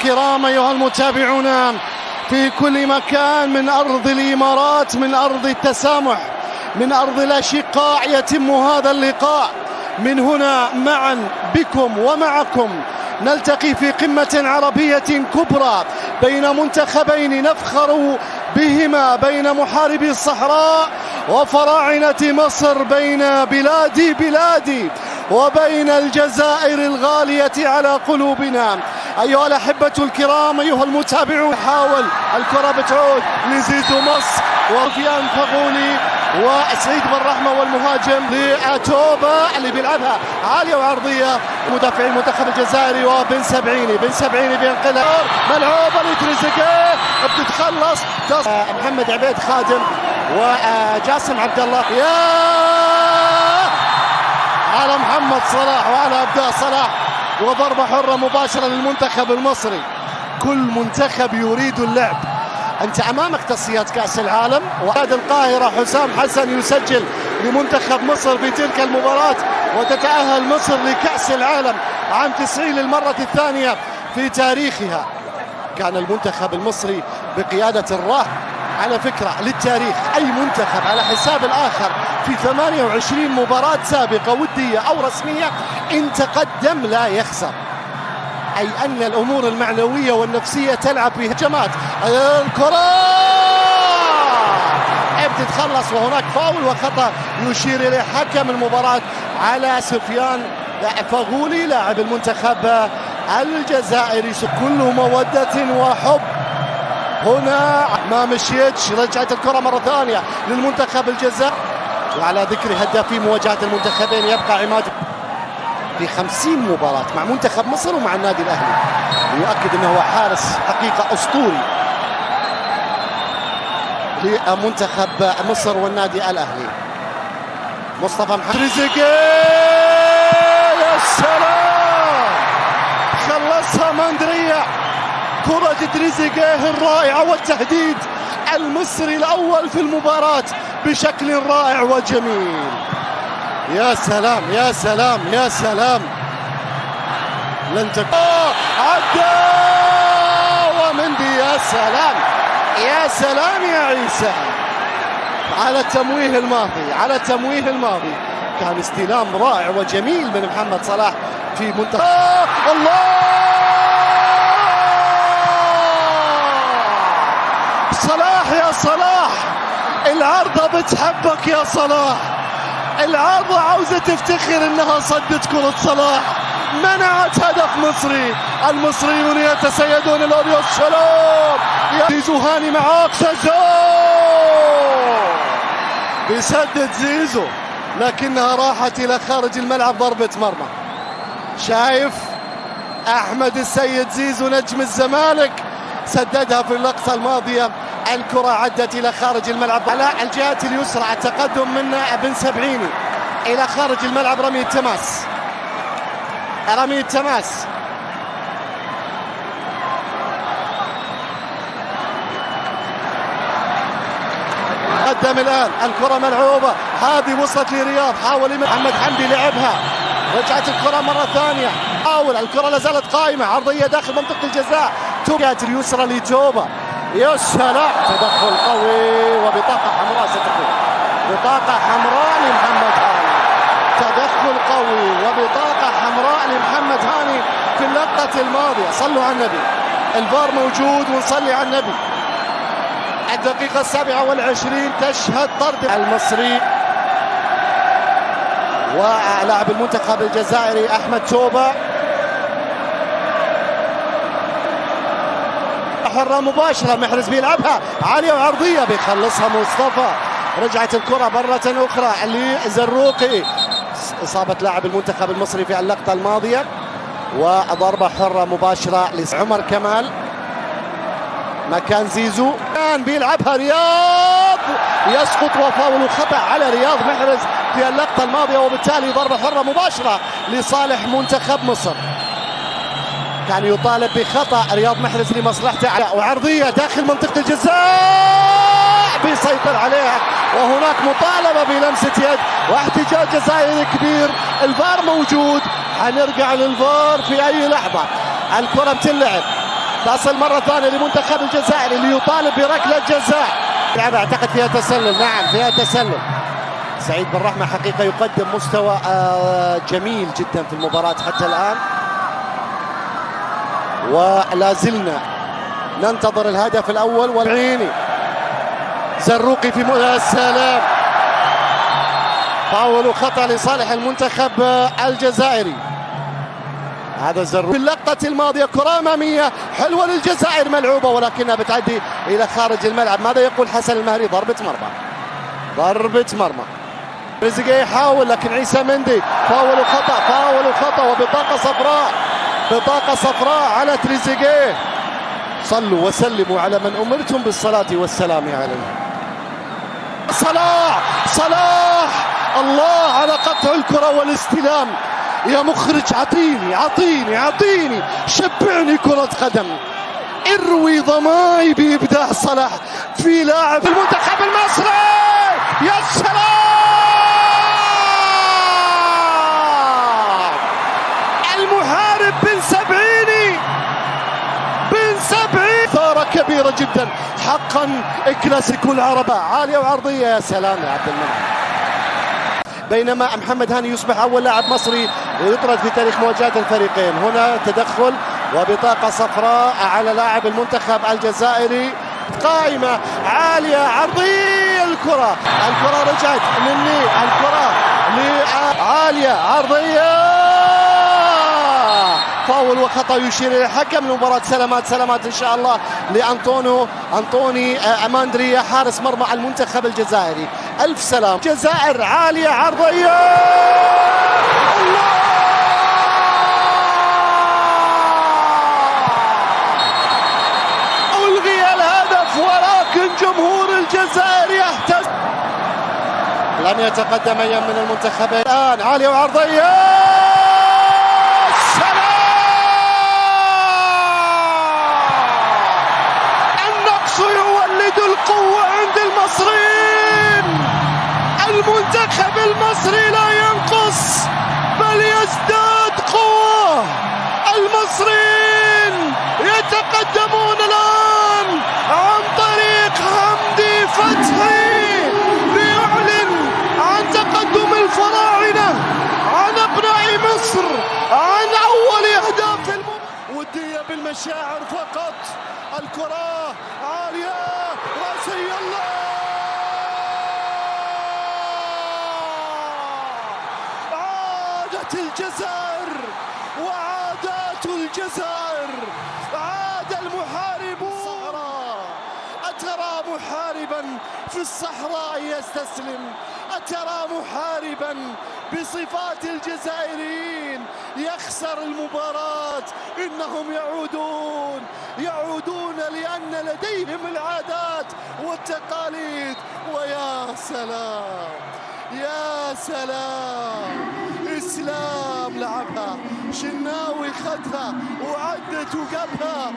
الكرام أيها المتابعون في كل مكان من أرض الإمارات، من أرض التسامح، من أرض الأشقاء، يتم هذا اللقاء من هنا معا بكم ومعكم. نلتقي في قمة عربية كبرى بين منتخبين نفخر بهما، بين محاربي الصحراء وفراعنة مصر، بين بلادي وبين الجزائر الغالية على قلوبنا. أيها الأحبة الكرام، أيها المتابعون، حاول الكرة بتعود لزيزو مصر ورفيان فغولي وسعيد بن رحمة والمهاجم لتوبا اللي بيلعبها عالية وعرضية مدافع المنتخب الجزائري وبن سبعيني بينقلها ملعوبة لتريزيجيه بتتخلص محمد عبيد خادم وجاسم عبد الله. يا على محمد صلاح وعلى أبداء صلاح، وضربة حرة مباشرة للمنتخب المصري. كل منتخب يريد اللعب. أنت أمامك تصفيات كأس العالم، وهذا القاهرة حسام حسن يسجل لمنتخب مصر في تلك المباراة، وتتأهل مصر لكأس العالم عام 90 للمرة الثانية في تاريخها. كان المنتخب المصري بقيادة الراهب على فكرة للتاريخ، أي منتخب على حساب الآخر في 28 مباراة سابقة ودية أو رسمية إن تقدم لا يخسر، أي أن الأمور المعنوية والنفسية تلعب في هجمات. الكرة بتتخلص وهناك فاول وخطأ يشير إليه حكم المباراة على سفيان فغولي لاعب المنتخب الجزائري. كل مودة وحب هنا، ما مشيتش، رجعت الكرة مرة ثانية للمنتخب الجزائري. وعلى ذكر هدافي مواجهة المنتخبين، يبقى عماد في 50 مباراة مع منتخب مصر ومع النادي الأهلي، ويؤكد أنه هو حارس حقيقة أسطوري لمنتخب مصر والنادي الأهلي. مصطفى محمد تريزيجيه، يا سلام، خلصها ماندريا. كرة تريزيجيه الرائعة والتهديد المصري الأول في المباراة بشكل رائع وجميل. يا سلام يا سلام يا سلام، لن تكون عدى ومندي. يا سلام يا سلام يا عيسى على التمويه الماضي، على التمويه الماضي. كان استلام رائع وجميل من محمد صلاح في منتخب. الله، صلاح يا صلاح، العارضة بتحبك يا صلاح، العارضة عاوزة تفتخر انها صدت كرة صلاح، منعت هدف مصري. المصريون يتسيدون الأبيض. سلام زيزو، هاني معاك، بيسدد زيزو لكنها راحت الى خارج الملعب، ضربة مرمى. شايف احمد السيد زيزو نجم الزمالك سددها في اللقطة الماضية. الكرة عدت إلى خارج الملعب على الجهة اليسرى. التقدم من بن سبعيني إلى خارج الملعب. رمي التماس قدم الآن، الكرة ملعوبة، هذه وصلت لرياض، حاول محمد حمدي لعبها، رجعت الكرة مرة ثانية، حاول، الكرة لازالت قائمة، عرضية داخل منطقة الجزاء، الجهة اليسرى لتوبا. يا سلام، تدخل قوي وبطاقة حمراء ستكون، بطاقة حمراء لمحمد هاني، تدخل قوي وبطاقة حمراء لمحمد هاني في اللقطة الماضية. صلوا على النبي، الفار موجود ونصلي على النبي. الدقيقة 27 تشهد طرد المصري ولاعب المنتخب الجزائري أحمد توبا. حرة مباشرة، محرز بيلعبها عالية وعرضية، بيخلصها مصطفى. رجعت الكرة مرة أخرى لزروقي، إصابة لاعب المنتخب المصري في اللقطة الماضية، وضربة حرة مباشرة لعمر كمال مكان زيزو. كان بيلعبها رياض، يسقط وفاول خطأ على رياض محرز في اللقطة الماضية، وبالتالي ضربة حرة مباشرة لصالح منتخب مصر. كان يطالب بخطأ رياض محرز لمصلحته، وعرضية داخل منطقة الجزاء بيسيطر عليها، وهناك مطالبة بلمسة يد واحتجاج جزائري كبير. الفار موجود، حنرجع للفار في أي لحظة. الكرة بتلعب تصل مرة ثانية لمنتخب الجزائر اللي يطالب بركلة جزاء. لعبة اعتقد فيها تسلل، نعم فيها تسلل. سعيد بن رحمة حقيقة يقدم مستوى جميل جدا في المباراة حتى الآن، ولا زلنا ننتظر الهدف الأول. والعيني زروقي في السلام، فاول خطأ لصالح المنتخب الجزائري. هذا الزروق في اللقطة الماضية كرة أمامية حلوة للجزائر ملعوبة ولكنها بتعدي إلى خارج الملعب. ماذا يقول حسن المهري؟ ضربة مرمى، ضربة مرمى. تريزيجيه يحاول لكن عيسى مندي فاول خطأ، فاول خطأ وبطاقة صفراء، بطاقة صفراء على تريزيجيه. صلوا وسلموا على من أمرتم بالصلاة والسلام عليه. صلاح، صلاح، الله على قطع الكرة والاستلام. يا مخرج عطيني عطيني عطيني، شبعني كرة قدم، اروي ضماي بإبداع صلاح في لاعب المنتخب المصري. يا سلام، المحارب بن سبعيني، بن سبعين، ثارة كبيرة جدا حقا، كلاسيكو العرب، عالية وعرضية. يا سلام يا عبد المنعم. بينما محمد هاني يصبح أول لاعب مصري يطرد في تاريخ مواجهات الفريقين. هنا تدخل وبطاقة صفراء على لاعب المنتخب الجزائري. قائمة عالية عرضية، الكرة رجعت مني، الكرة عالية عرضية، فاول وخطأ يشير إلى الحكم المباراة. سلامات سلامات إن شاء الله لأنطوني أماندريا حارس مرمى المنتخب الجزائري. ألف سلام. جزائر عالية عرضية، الله، ألغي الهدف ولكن جمهور الجزائر يهتز. لم يتقدم أي من المنتخبين. الآن عالية وعرضية، يولد القوة عند المصريين. المنتخب المصري لا ينقص بل يزداد قوة. المصريين يتقدمون الآن عن طريق حمدي فتحي ليعلن عن تقدم الفراعنة عن أبناء مصر، عن أول أهداف ودية بالمشاعر فقط. الكرة عالية راسية، الله، عادت الجزائر وعادات الجزائر، عاد المحاربون. أترى محاربا في الصحراء يستسلم؟ أترى محاربا بصفات الجزائريين يخسر المباراة؟ إنهم يعودون لأن لديهم العادات والتقاليد. ويا سلام يا سلام، إسلام لعبها، شناوي خدها وعدت وقبها